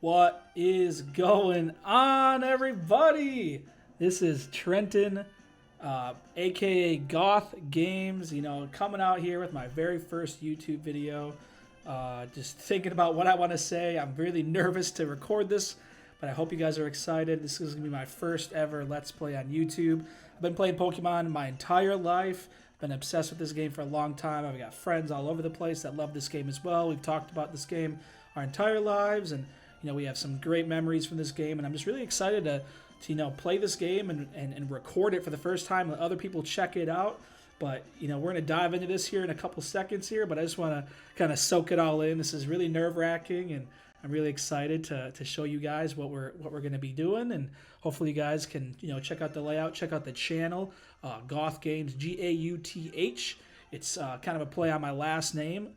What is going on, everybody? This is Trenton, aka Goth Games, coming out here with my very first YouTube video. Just thinking about what I want to say. I'm really nervous to record this, but I hope you guys are excited. This is going to be my first ever Let's Play on YouTube. I've been playing Pokemon my entire life. I've been obsessed with this game for a long time. I've got friends all over the place that love this game as well. We've talked about this game our entire lives, and we have some great memories from this game, and I'm just really excited to play this game and record it for the first time, let other people check it out. But, we're going to dive into this here in a couple seconds here, but I just want to kind of soak it all in. This is really nerve-wracking, and I'm really excited to show you guys what we're going to be doing, and hopefully you guys can, check out the layout, check out the channel, Goth Games, G-A-U-T-H. It's kind of a play on my last name.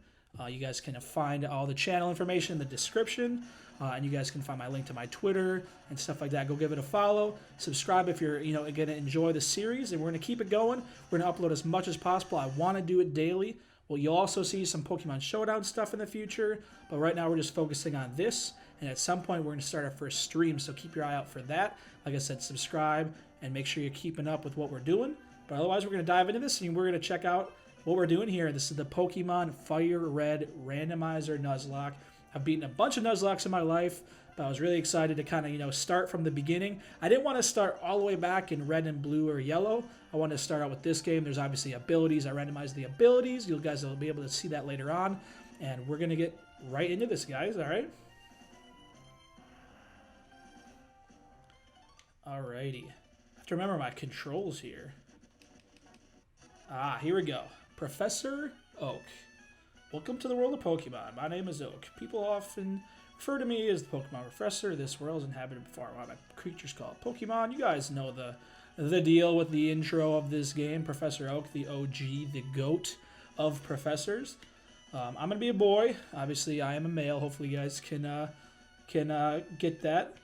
You guys can find all the channel information in the description, and you guys can find my link to my Twitter and stuff like that. Go give it a follow. Subscribe if you're going to enjoy the series, and we're going to keep it going. We're going to upload as much as possible. I want to do it daily. Well, you'll also see some Pokemon Showdown stuff in the future, but right now we're just focusing on this, and at some point we're going to start our first stream, so keep your eye out for that. Like I said, subscribe and make sure you're keeping up with what we're doing. But otherwise, we're going to dive into this, and we're going to check out what we're doing here. This is the Pokemon Firered Randomizer Nuzlocke. I've beaten a bunch of Nuzlockes in my life, but I was really excited to kind of, start from the beginning. I didn't want to start all the way back in red and blue or yellow. I wanted to start out with this game. There's obviously abilities. I randomized the abilities. You guys will be able to see that later on. And we're going to get right into this, guys. All right? Alrighty. I have to remember my controls here. Here we go. Professor Oak. Welcome to the world of Pokemon. My name is Oak. People often refer to me as the Pokemon Professor. This world is inhabited by creatures called Pokemon. You guys know the deal with the intro of this game. Professor Oak, the OG, the GOAT of professors. I'm going to be a boy. Obviously, I am a male. Hopefully, you guys can get that.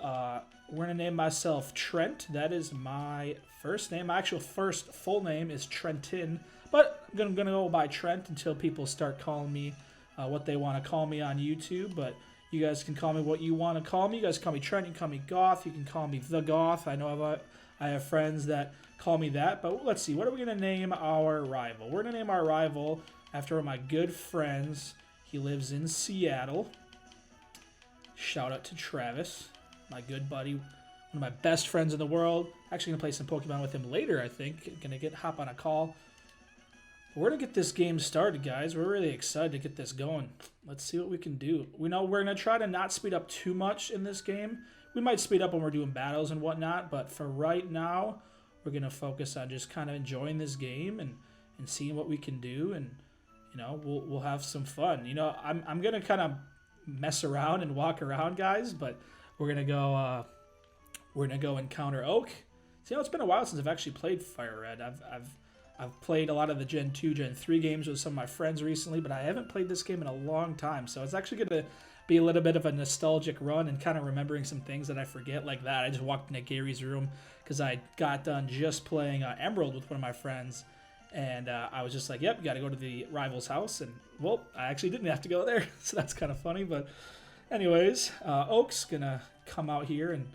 We're going to name myself Trent. That is my first name. My actual first full name is Trenton, but I'm going to go by Trent until people start calling me what they want to call me on YouTube. But you guys can call me what you want to call me. You guys can call me Trent. You can call me Goth. You can call me The Goth. I know I have friends that call me that. But let's see. What are we going to name our rival? We're going to name our rival after one of my good friends. He lives in Seattle. Shout out to Travis, my good buddy, one of my best friends in the world. Actually going to play some Pokemon with him later, I think. Going to hop on a call. We're going to get this game started, guys. We're really excited to get this going. Let's see what we can do. We know we're going to try to not speed up too much in this game. We might speed up when we're doing battles and whatnot, but for right now, we're going to focus on just kind of enjoying this game and seeing what we can do, and we'll have some fun. I'm going to kind of mess around and walk around, guys, but we're going to go encounter Oak. See, it's been a while since I've actually played Fire Red. I've played a lot of the Gen 2, Gen 3 games with some of my friends recently, but I haven't played this game in a long time. So it's actually going to be a little bit of a nostalgic run and kind of remembering some things that I forget like that. I just walked into Gary's room because I got done just playing Emerald with one of my friends. And I was just like, yep, you got to go to the rival's house. And, well, I actually didn't have to go there. So that's kind of funny. But anyways, Oak's going to come out here and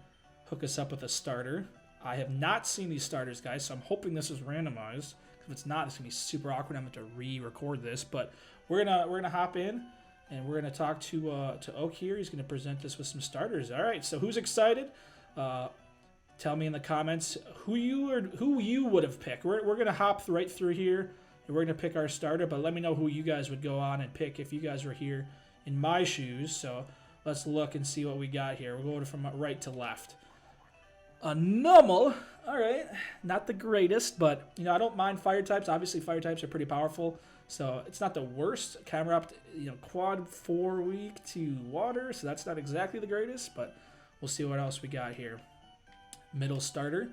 hook us up with a starter. I have not seen these starters, guys, so I'm hoping this is randomized. If it's not, it's gonna be super awkward. I'm going to re-record this, but we're gonna hop in and we're gonna talk to Oak here. He's gonna present us with some starters. All right, so who's excited? Tell me in the comments who you would have picked. We're gonna hop right through here and we're gonna pick our starter. But let me know who you guys would go on and pick if you guys were here in my shoes. So let's look and see what we got here. We're going from right to left. A Numel, all right, not the greatest, but I don't mind fire types. Obviously, fire types are pretty powerful, so it's not the worst. Camera up, quad 4 weak to water, so that's not exactly the greatest, but we'll see what else we got here. Middle starter,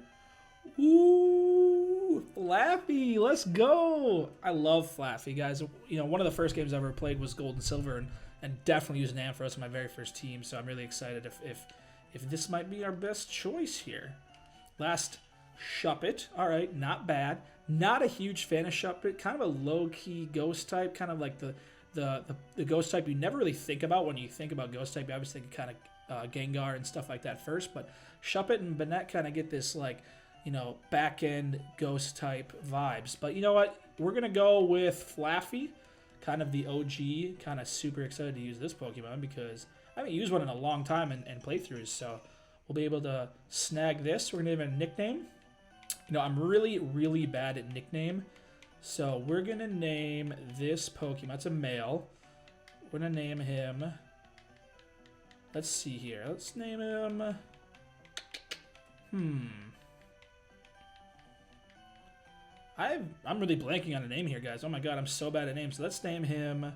ooh, Flaffy, let's go! I love Flaffy, guys. One of the first games I ever played was Gold and Silver, and definitely used Ampharos in my very first team, so I'm really excited if this might be our best choice here. Last, Shuppet. All right, not bad. Not a huge fan of Shuppet. Kind of a low-key ghost type, kind of like the the ghost type you never really think about when you think about ghost type. You obviously think kind of Gengar and stuff like that first, but Shuppet and Banette kind of get this like, you know, back end ghost type vibes. But you know what? We're gonna go with Flaffy, kind of the OG. Kind of super excited to use this Pokemon because I haven't used one in a long time in playthroughs, so we'll be able to snag this. We're gonna give it a nickname. You know, I'm really bad at nickname. So we're going to name this Pokemon. It's a male. We're going to name him... Let's see here. Let's name him... I'm really blanking on a name here, guys. Oh my god, I'm so bad at names. So let's name him...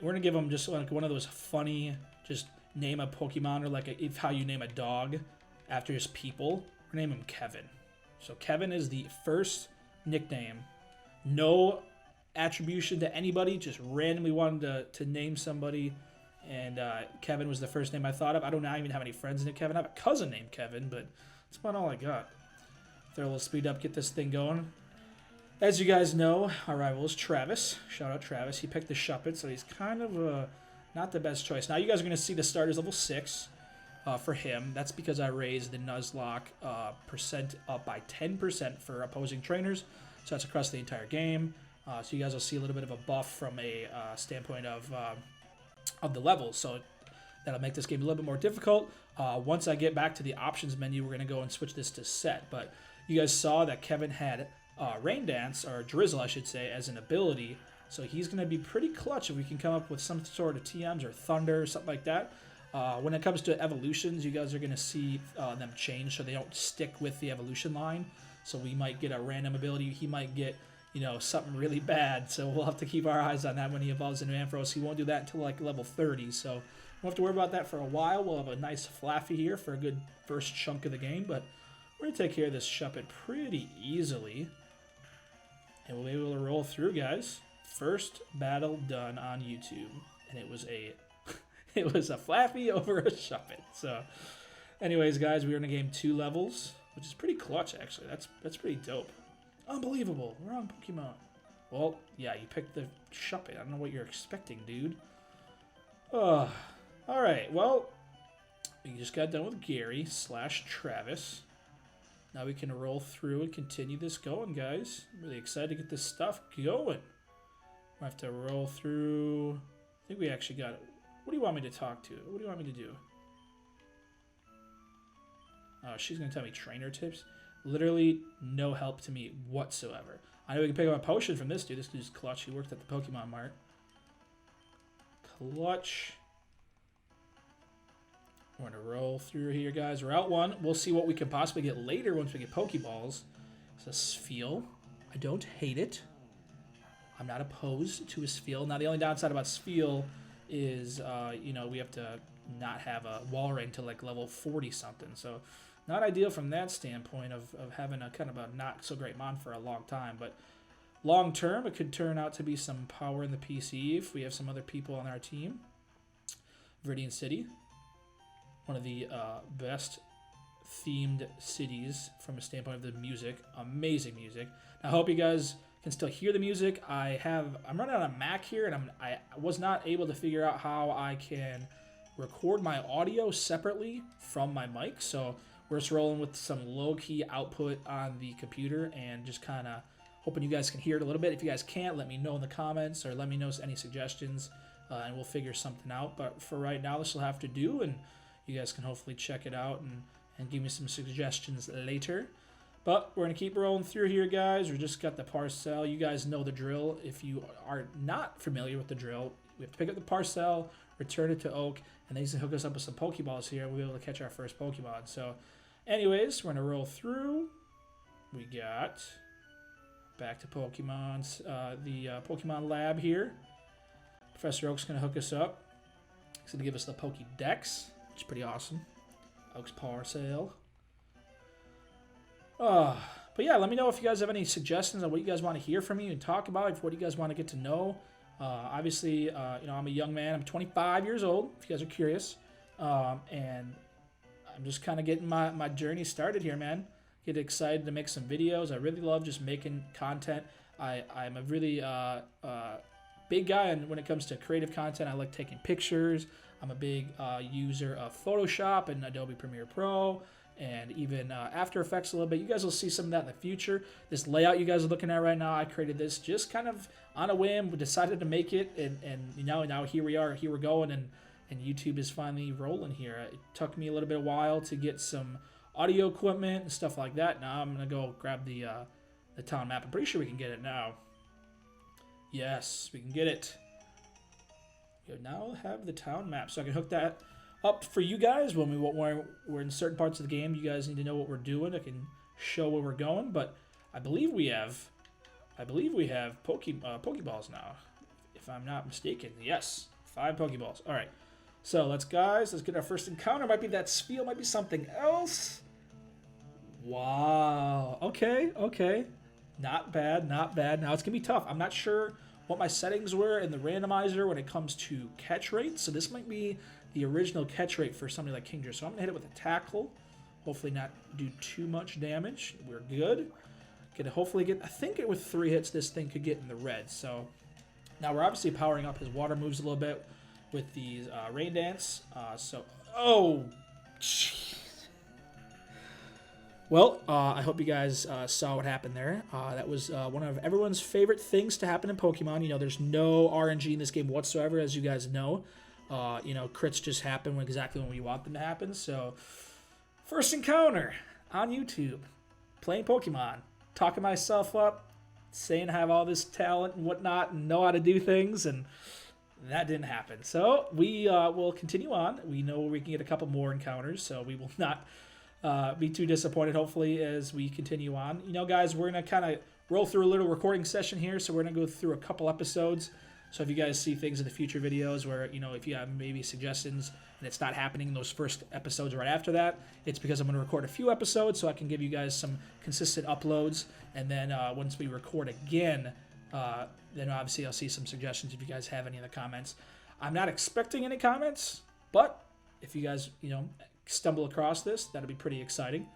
We're going to give him just like one of those funny... Just name a Pokemon or like how you name a dog after his people. We're going to name him Kevin. So Kevin is the first nickname. No attribution to anybody, just randomly wanted to name somebody, and Kevin was the first name I thought of. I don't even have any friends named Kevin. I have a cousin named Kevin, but that's about all I got. Throw a little speed up, get this thing going. As you guys know, our rival is Travis. Shout out Travis. He picked the Shuppet, so he's kind of not the best choice. Now you guys are going to see the starters level 6 for him. That's because I raised the Nuzlocke percent up by 10% for opposing trainers. So that's across the entire game. So you guys will see a little bit of a buff from a standpoint of the levels. So that'll make this game a little bit more difficult. Once I get back to the options menu, we're going to go and switch this to set. But you guys saw that Kevin had Rain Dance, or Drizzle, I should say, as an ability. So he's going to be pretty clutch if we can come up with some sort of TMs or Thunder or something like that. When it comes to evolutions, you guys are going to see them change so they don't stick with the evolution line. So we might get a random ability. He might get, you know, something really bad. So we'll have to keep our eyes on that when he evolves into Ampharos. He won't do that until like level 30. So we won't have to worry about that for a while. We'll have a nice Flaffy here for a good first chunk of the game. But we're going to take care of this Shuppet pretty easily. And we'll be able to roll through, guys. First battle done on YouTube. And it was a Flaffy over a Shuppet. So anyways, guys, we are in a game 2 levels. Which is pretty clutch, actually. That's pretty dope. Unbelievable. Wrong Pokemon. Well, yeah, you picked the Shuppet. I don't know what you're expecting, dude. Alright, well, we just got done with Gary / Travis. Now we can roll through and continue this going, guys. I'm really excited to get this stuff going. I have to roll through... I think we actually got it. What do you want me to talk to? What do you want me to do? Oh, she's going to tell me trainer tips. Literally no help to me whatsoever. I know we can pick up a potion from this dude. This dude's clutch. He worked at the Pokemon Mart. Clutch. We're going to roll through here, guys. We're out 1. We'll see what we can possibly get later once we get Pokeballs. It's a Spheal. I don't hate it. I'm not opposed to a Spheal. Now, the only downside about Spheal is, you know, we have to not have a wall ring to like level 40 something. So not ideal from that standpoint of having a kind of a not so great mon for a long time. But long term, it could turn out to be some power in the PC if we have some other people on our team. Viridian City, one of the best themed cities from a standpoint of the music. Amazing music. I hope you guys can still hear the music. I'm running on a Mac here, and I was not able to figure out how I can record my audio separately from my mic. So we're just rolling with some low-key output on the computer and just kind of hoping you guys can hear it a little bit. If you guys can't, let me know in the comments or let me know any suggestions, and we'll figure something out. But for right now, this will have to do, and you guys can hopefully check it out and give me some suggestions later. But we're going to keep rolling through here, guys. We just got the parcel. You guys know the drill. If you are not familiar with the drill, we have to pick up the parcel, return it to Oak, and then he's going to hook us up with some Pokeballs here, and we'll be able to catch our first Pokemon. So, anyways, we're going to roll through. We got back to Pokemon's, the Pokemon lab here. Professor Oak's going to hook us up. He's going to give us the Pokédex, which is pretty awesome. Oak's parcel. But yeah, let me know if you guys have any suggestions on what you guys want to hear from me and talk about, what you guys want to get to know. Obviously, you know, I'm a young man. I'm 25 years old, if you guys are curious. And I'm just kind of getting my journey started here, man. Get excited to make some videos. I really love just making content. I'm a really big guy when it comes to creative content. I like taking pictures. I'm a big user of Photoshop and Adobe Premiere Pro, and even After Effects a little bit. You guys will see some of that in the future. This layout you guys are looking at right now, I created this just kind of on a whim. We decided to make it, and now here we are. Here we're going, and YouTube is finally rolling here. It took me a little bit of while to get some audio equipment and stuff like that. Now I'm gonna go grab the town map. I'm pretty sure we can get it now. Yes, we can get it. You now have the town map, so I can hook that up for you guys when we're in certain parts of the game. You guys need to know what we're doing. I can show where we're going, but I believe we have Pokeballs now, if I'm not mistaken. Yes, 5 Pokeballs. All right, so let's get our first encounter. Might be that spiel, might be something else. Wow. Okay. Not bad. Now it's gonna be tough. I'm not sure what my settings were in the randomizer when it comes to catch rate. So this might be the original catch rate for somebody like Kingdra. So I'm gonna hit it with a tackle. Hopefully not do too much damage. We're good. Hopefully get. I think with 3 hits, this thing could get in the red. So now we're obviously powering up his water moves a little bit with these rain dance. Oh, jeez. Well, I hope you guys saw what happened there. That was one of everyone's favorite things to happen in Pokemon. You know, there's no RNG in this game whatsoever, as you guys know. Crits just happen exactly when we want them to happen. So, first encounter on YouTube, playing Pokemon, talking myself up, saying I have all this talent and whatnot and know how to do things, and that didn't happen. So, we will continue on. We know we can get a couple more encounters, so we will not be too disappointed, hopefully, as we continue on. You know, guys, we're going to kind of roll through a little recording session here, so we're going to go through a couple episodes. So if you guys see things in the future videos where, if you have maybe suggestions and it's not happening in those first episodes right after that, it's because I'm going to record a few episodes so I can give you guys some consistent uploads. And then once we record again, then obviously I'll see some suggestions if you guys have any in the comments. I'm not expecting any comments, but if you guys, stumble across this, that'll be pretty exciting.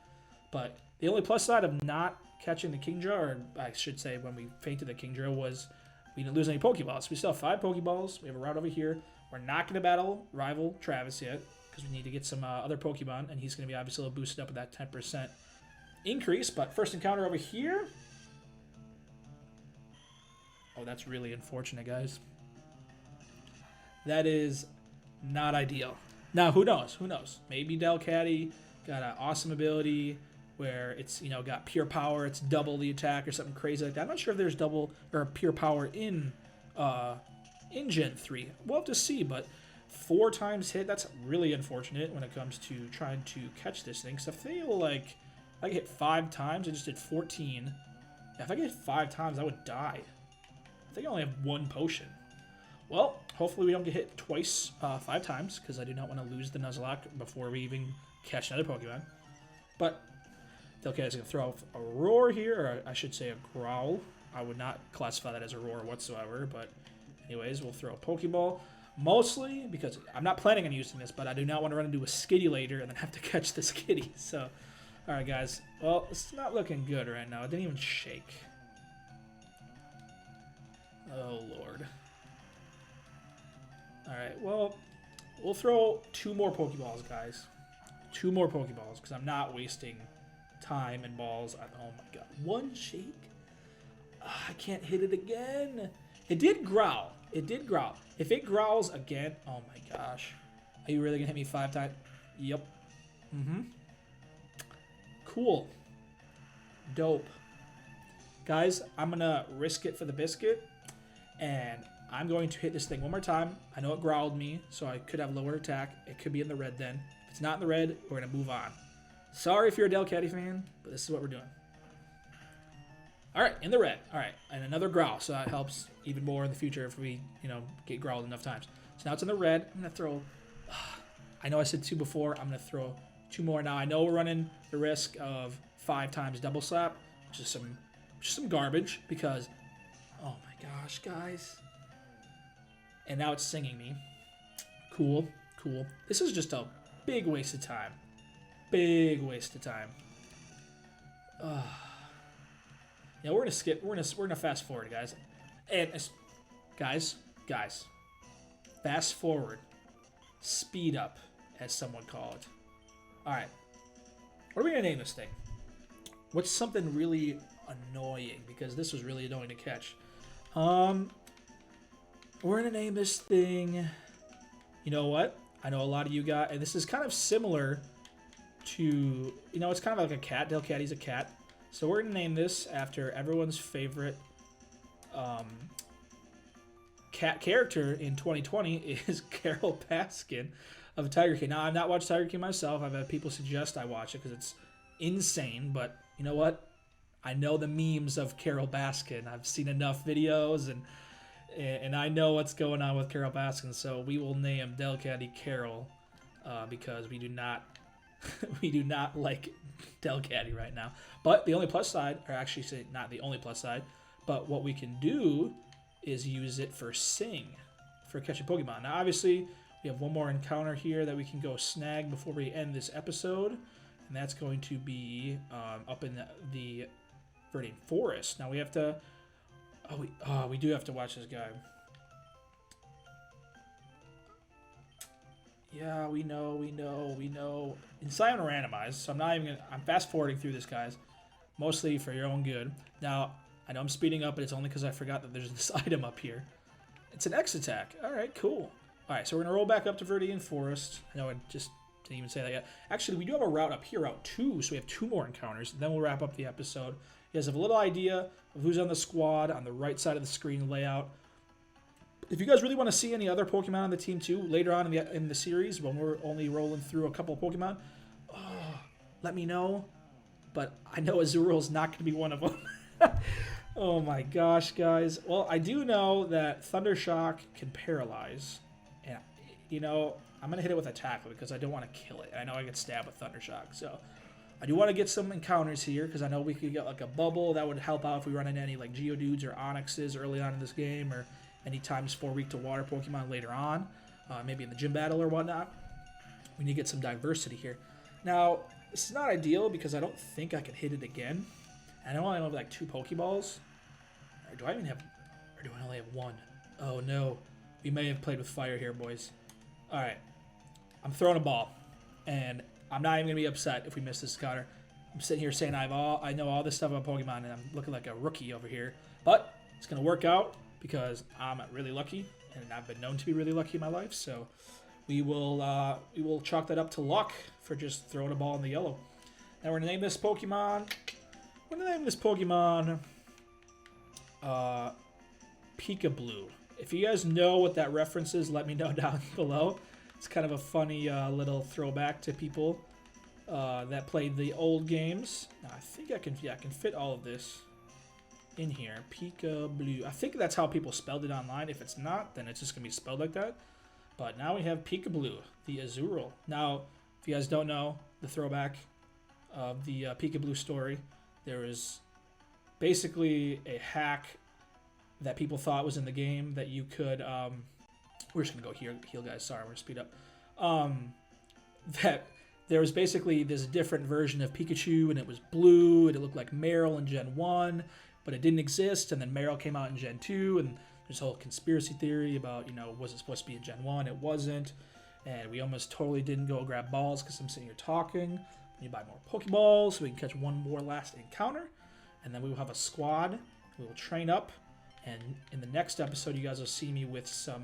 But the only plus side of not catching the Kingdra, or I should say when we fainted the Kingdra, was we didn't lose any Pokeballs. We still have 5 Pokeballs. We have a route over here. We're not going to battle rival Travis yet because we need to get some other Pokemon, and he's going to be obviously a little boosted up with that 10% increase. But first encounter over here. Oh, that's really unfortunate, guys. That is not ideal. Now, who knows? Maybe Delcatty got an awesome ability where it's, got pure power, it's double the attack or something crazy like that. I'm not sure if there's double or pure power in Gen 3. We'll have to see, but 4 times hit, that's really unfortunate when it comes to trying to catch this thing. So I feel like if I hit 5 times, I just did 14. If I get hit 5 times, I would die. I think I only have 1 potion. Well, hopefully we don't get hit twice 5 times, because I do not want to lose the Nuzlocke before we even catch another Pokemon. But, okay, it's going to throw a roar here, or I should say a growl. I would not classify that as a roar whatsoever, but anyways, we'll throw a Pokeball. Mostly because I'm not planning on using this, but I do not want to run into a Skitty later and then have to catch the Skitty. So, alright guys, well, it's not looking good right now. It didn't even shake. Oh, Lord. Alright, well, we'll throw 2 more Pokeballs, guys. 2 more Pokeballs, because I'm not wasting time and balls. Oh my god. 1 shake? I can't hit it again. It did growl. If it growls again, oh my gosh. Are you really going to hit me 5 times? Yep. Cool. Dope. Guys, I'm going to risk it for the biscuit, and I'm going to hit this thing 1 more time. I know it growled me, so I could have lower attack. It could be in the red then. If it's not in the red, we're going to move on. Sorry if you're a Delcatty fan, but this is what we're doing. Alright, in the red. Alright, and another growl, so that helps even more in the future if we, get growled enough times. So now it's in the red. I'm going to throw... I know I said 2 before. I'm going to throw 2 more now. I know we're running the risk of 5 times double slap, which is some garbage, because... Oh my gosh, guys. And now it's singing me. Cool. This is just a big waste of time. We're gonna skip. We're gonna fast forward, guys. And Guys, fast forward, speed up, as some would call it. All right, what are we gonna name this thing? What's something really annoying? Because this was really annoying to catch. We're gonna name this thing. You know what? I know a lot of you got, and this is kind of similar to, you know, it's kind of like a cat. Delcatty's a cat. So we're gonna name this after everyone's favorite cat character in 2020 is Carol Baskin of Tiger King. Now, I've not watched Tiger King myself. I've had people suggest I watch it because it's insane. But you know what? I know the memes of Carol Baskin. I've seen enough videos, and I know what's going on with Carol Baskin. So we will name Delcatty Carol because we do not we do not like Delcatty right now. But the only plus side, or actually say not the only plus side, but what we can do is use it for Sing, for catching Pokemon. Now, obviously, we have one more encounter here that we can go snag before we end this episode, and that's going to be up in the Viridian Forest. Now, we have to... we do have to watch this guy. Yeah, we know. Inside on randomized, so I'm not even gonna... I'm fast-forwarding through this, guys, mostly for your own good. Now, I know I'm speeding up, but it's only because I forgot that there's this item up here. It's an X attack. All right, cool. All right, so we're going to roll back up to Viridian Forest. I know I just didn't even say that yet. Actually, we do have a route up here, Route 2, so we have 2 more encounters. And then we'll wrap up the episode. You guys have a little idea of who's on the squad on the right side of the screen layout. If you guys really want to see any other Pokemon on the team, too, later on in the series, when we're only rolling through a couple of Pokemon, let me know. But I know Azurill's not going to be one of them. Oh my gosh, guys. Well, I do know that Thunder Shock can paralyze. And, you know, I'm going to hit it with a tackle because I don't want to kill it. I know I get stabbed with Thunder Shock. So I do want to get some encounters here because I know we could get like a bubble. That would help out if we run into any like Geodudes or Onyxes early on in this game, or any times 4 weak to water Pokemon later on. Maybe in the gym battle or whatnot. We need to get some diversity here. Now, this is not ideal because I don't think I can hit it again. I know I only have like 2 Pokeballs. Or do I even have... Or do I only have 1? Oh, no. We may have played with fire here, boys. Alright. I'm throwing a ball. And I'm not even going to be upset if we miss this scouter. I'm sitting here saying I know all this stuff about Pokemon, and I'm looking like a rookie over here. But it's going to work out because I'm really lucky, and I've been known to be really lucky in my life. So we will chalk that up to luck for just throwing a ball in the yellow. Now we're going to name this Pokemon... We're going to name this Pokemon... Peekaboo. If you guys know what that reference is, let me know down below. It's kind of a funny little throwback to people that played the old games. Now, I think I can fit all of this in here. Peekaboo. I think that's how people spelled it online. If it's not, then it's just going to be spelled like that. But now we have Peekaboo, the Azurill. Now, if you guys don't know the throwback of the Peekaboo story, there is basically a hack that people thought was in the game that you could... we're just going to go heal, guys. Sorry, we're going to speed up. That there was basically this different version of Pikachu, and it was blue, and it looked like Meryl in Gen 1, but it didn't exist, and then Meryl came out in Gen 2, and there's a whole conspiracy theory about, you know, was it supposed to be in Gen 1? It wasn't, and we almost totally didn't go grab balls because I'm sitting here talking. We need to buy more Pokeballs so we can catch one more last encounter, and then we will have a squad. We will train up, and in the next episode, you guys will see me with some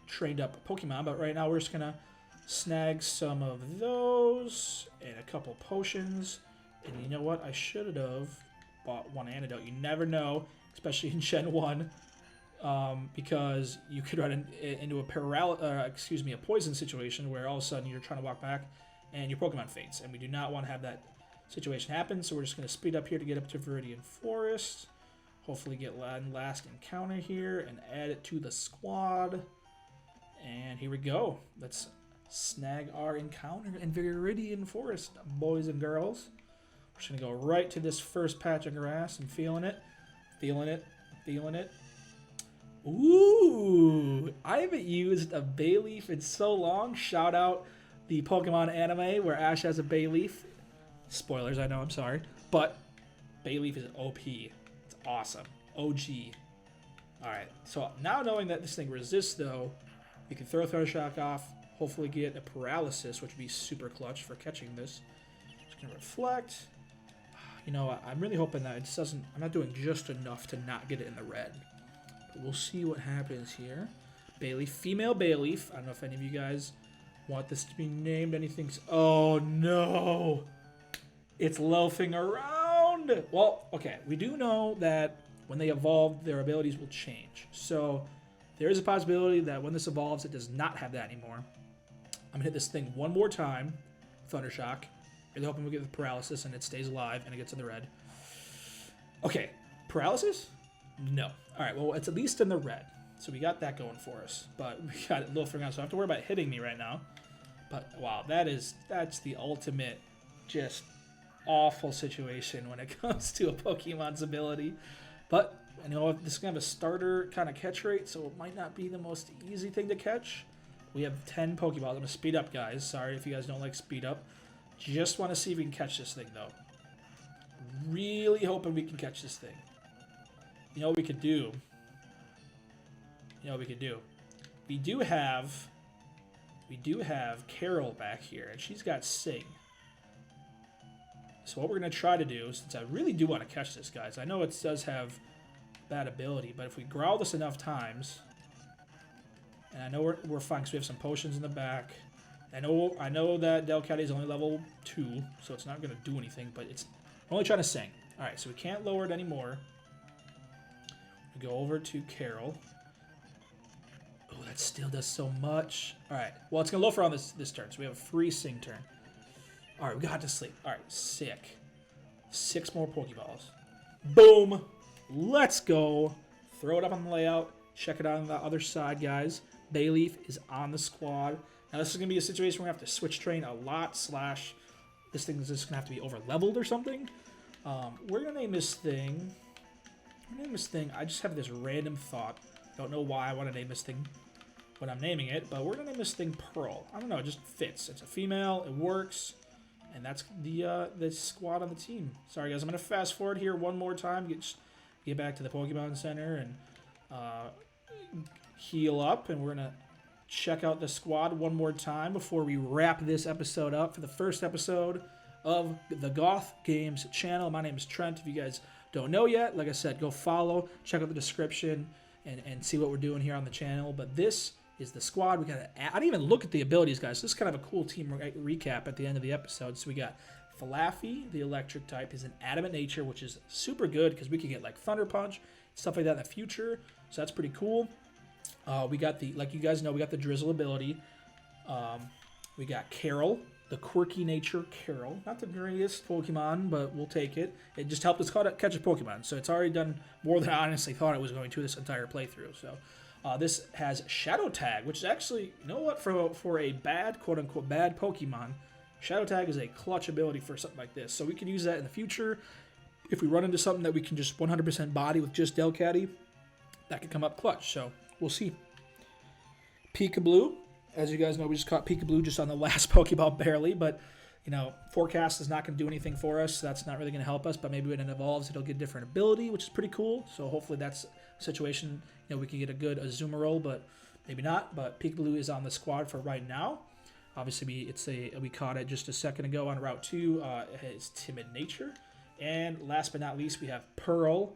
trained up Pokemon. But right now, we're just gonna snag some of those and a couple potions. And you know what? I should have bought one antidote. You never know, especially in Gen 1, because you could run into a poison situation where all of a sudden you're trying to walk back and your Pokemon faints, and we do not want to have that situation happen. So we're just going to speed up here to get up to Viridian Forest. Hopefully get one last encounter here and add it to the squad. And here we go. Let's snag our encounter in Viridian Forest, boys and girls. We're just going to go right to this first patch of grass. I'm feeling it. Feeling it. Feeling it. Ooh! I haven't used a Bayleaf in so long. Shout out the Pokemon anime where Ash has a Bayleaf. Spoilers, I know, I'm sorry. But Bayleaf is OP. It's awesome. OG. Alright, so now knowing that this thing resists, though, we can throw Thunder Shock off, hopefully get a paralysis, which would be super clutch for catching this. Just gonna reflect. You know, I'm really hoping that it just doesn't... I'm not doing just enough to not get it in the red. But we'll see what happens here. Bayleaf, female Bayleaf. I don't know if any of you guys want this to be named anything. Oh, no! It's loafing around! Well, okay, we do know that when they evolve, their abilities will change. So there is a possibility that when this evolves, it does not have that anymore. I'm going to hit this thing one more time. Thunder Shock. Really hoping we get the paralysis and it stays alive and it gets in the red. Okay, paralysis? No. Alright, well, it's at least in the red. So we got that going for us. But we got it loafing around, so I don't have to worry about hitting me right now. But, wow, that's the ultimate just awful situation when it comes to a Pokemon's ability. But, you know, this is going to have a starter kind of catch rate, so it might not be the most easy thing to catch. We have 10 Pokeballs. I'm going to speed up, guys. Sorry if you guys don't like speed up. Just want to see if we can catch this thing, though. Really hoping we can catch this thing. You know what we could do? We do have Carol back here, and she's got Sing. So what we're going to try to do, since I really do want to catch this, guys, I know it does have bad ability, but if we growl this enough times, and I know we're fine because we have some potions in the back. I know that Delcat is only level 2, so it's not going to do anything, but it's only trying to sing. Alright, so we can't lower it anymore. We go over to Carol. Oh, that still does so much. Alright, well, it's going to lower on this turn, so we have a free sing turn. Alright, we got to sleep. Alright, sick. 6 more Pokeballs. Boom! Let's go. Throw it up on the layout. Check it out on the other side, guys. Bayleaf is on the squad. Now, this is going to be a situation where we have to switch train a lot, / this thing is just going to have to be over-leveled or something. We're going to name this thing... I just have this random thought. Don't know why I want to name this thing when I'm naming it, but we're going to name this thing Pearl. I don't know, it just fits. It's a female, it works, and that's the squad on the team. Sorry, guys, I'm going to fast forward here one more time, get back to the Pokemon Center, and heal up, and we're going to check out the squad one more time before we wrap this episode up for the first episode of the Goth Games channel. My name is Trent. If you guys don't know yet, like I said, go follow, check out the description, and see what we're doing here on the channel. But this is the squad. We got. I didn't even look at the abilities, guys. So this is kind of a cool team recap at the end of the episode. So we got Flaffy, the electric type, is an adamant nature, which is super good because we could get like Thunder Punch, stuff like that in the future. So that's pretty cool. We got the, like you guys know, we got the Drizzle ability. We got Carol, the quirky nature Carol. Not the greatest Pokemon, but we'll take it. It just helped us catch a Pokemon, so it's already done more than I honestly thought it was going to this entire playthrough. So this has Shadow Tag, which is actually, you know what, for a bad, quote-unquote, bad Pokemon, Shadow Tag is a clutch ability for something like this. So we can use that in the future. If we run into something that we can just 100% body with just Delcatty, that could come up clutch. So we'll see. Peekaboo. As you guys know, we just caught Peekaboo just on the last Pokeball barely, but, you know, Forecast is not going to do anything for us, so that's not really going to help us, but maybe when it evolves, it'll get a different ability, which is pretty cool, so hopefully that's a situation, you know, we can get a good Azumarill, but maybe not, but Peekaboo is on the squad for right now. Obviously, we caught it just a second ago on Route 2, his Timid Nature, and last but not least, we have Pearl,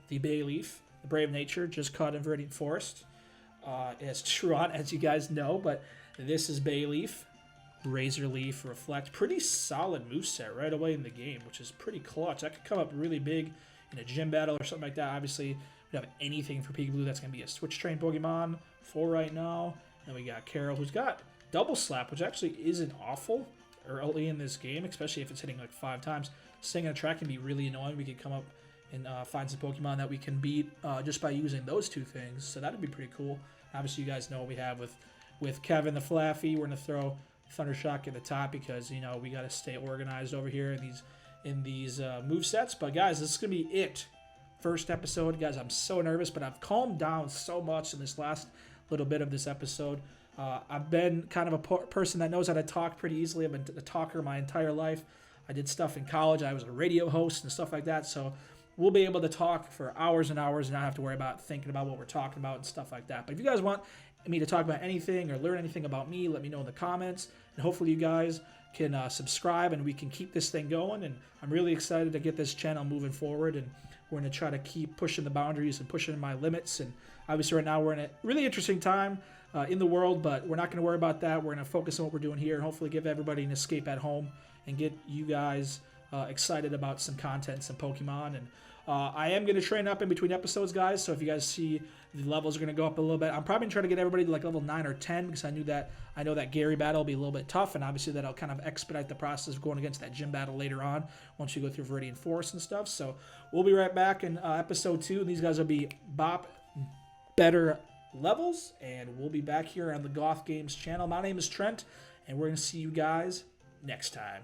the Bayleaf, the Brave Nature, just caught in Viridian Forest. It's Truant, as you guys know, but this is Bayleaf, Razor Leaf, Reflect. Pretty solid moveset right away in the game, which is pretty clutch. That could come up really big in a gym battle or something like that. Obviously, we don't have anything for Peekaboo that's going to be a Switch Train Pokemon for right now. And we got Carol, who's got Double Slap, which actually isn't awful early in this game, especially if it's hitting like 5 times. Sting and Attract can be really annoying. We could come up and find some Pokemon that we can beat just by using those 2 things. So that would be pretty cool. Obviously, you guys know what we have with Kevin the Flaffy. We're going to throw Thunder Shock at the top because, you know, we got to stay organized over here in these movesets. But, guys, this is going to be it. First episode. Guys, I'm so nervous, but I've calmed down so much in this last little bit of this episode. I've been kind of a person that knows how to talk pretty easily. I've been a talker my entire life. I did stuff in college. I was a radio host and stuff like that. So we'll be able to talk for hours and hours and not have to worry about thinking about what we're talking about and stuff like that. But if you guys want me to talk about anything or learn anything about me, let me know in the comments. And hopefully you guys can subscribe and we can keep this thing going. And I'm really excited to get this channel moving forward. And we're going to try to keep pushing the boundaries and pushing my limits. And obviously right now we're in a really interesting time in the world, but we're not going to worry about that. We're going to focus on what we're doing here and hopefully give everybody an escape at home and get you guys excited about some content, some Pokemon. And I am going to train up in between episodes, guys, so if you guys see the levels are going to go up a little bit, I'm probably going to try to get everybody to like level 9 or 10 because I know that Gary battle will be a little bit tough, and obviously that'll kind of expedite the process of going against that gym battle later on once you go through Viridian Forest and stuff. So we'll be right back in episode 2, and these guys will be better levels, and we'll be back here on the Goth Games channel. My name is Trent, and we're going to see you guys next time.